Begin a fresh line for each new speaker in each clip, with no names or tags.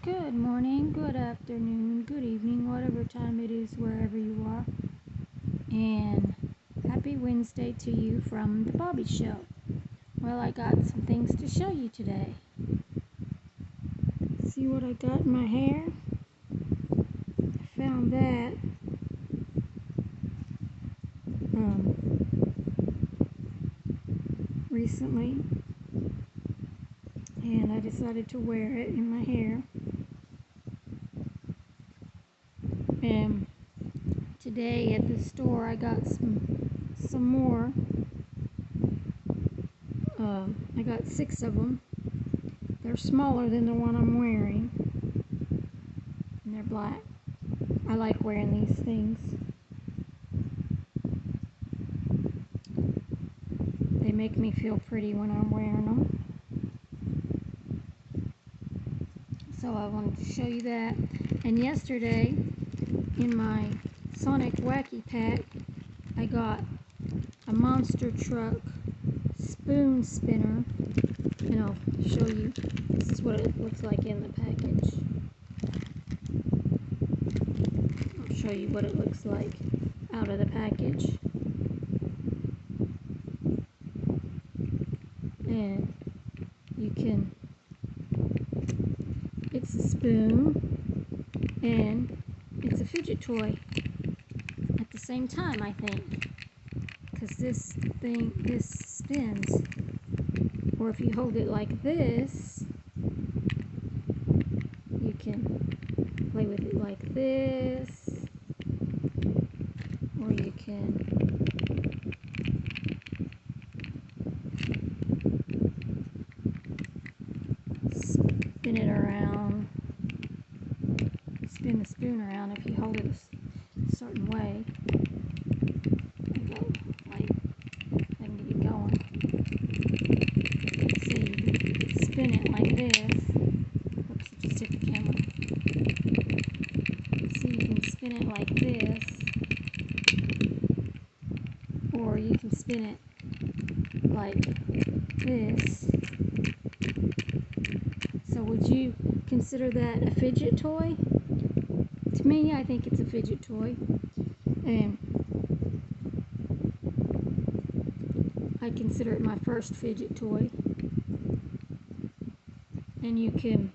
Good morning, good afternoon, good evening, whatever time it is, wherever you are. And happy Wednesday to you from the Bobby Show. Well, I got some things to show you today. See what I got in my hair? I found that recently, and I decided to wear it in my hair. And today at the store I got some more. I got 6 of them. They're smaller than the one I'm wearing, and they're black. I like wearing these things. They make me feel pretty when I'm wearing them. So I wanted to show you that. And yesterday, in my Sonic Wacky Pack, I got a monster truck spoon spinner. And I'll show you. This is what it looks like in the package. I'll show you what it looks like out of the package. And you can, it's a spoon and it's a fidget toy at the same time, I think, because this spins, or if you hold it like this, you can play with it like this, or you can spin it around, spin the spoon around if you hold it a certain way. I can get it going. See, you can spin it like this. Oops, I just hit the camera. See, you can spin it like this, or you can spin it like this. So would you consider that a fidget toy? To me, I think it's a fidget toy. And I consider it my first fidget toy. And you can,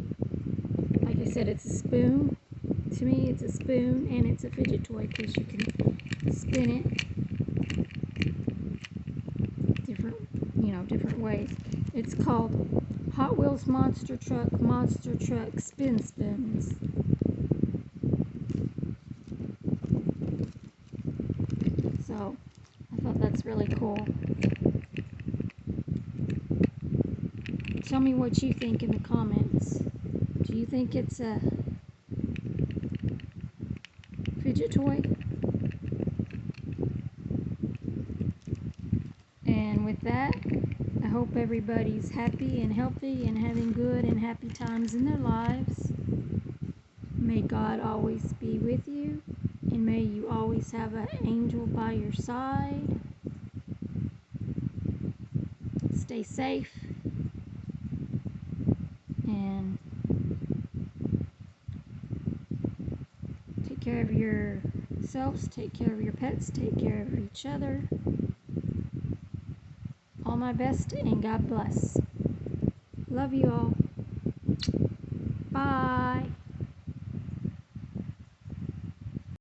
like I said, it's a spoon. To me, it's a spoon and it's a fidget toy because you can spin it different ways. It's called Hot Wheels Monster Truck Spin Spoons. So I thought that's really cool. Tell me what you think in the comments. Do you think it's a fidget toy? And with that, I hope everybody's happy and healthy and having good and happy times in their lives. May God always be with you, and may you always have an angel by your side. Stay safe, and take care of yourselves, take care of your pets, take care of each other. All my best, and God bless. Love you all. Bye.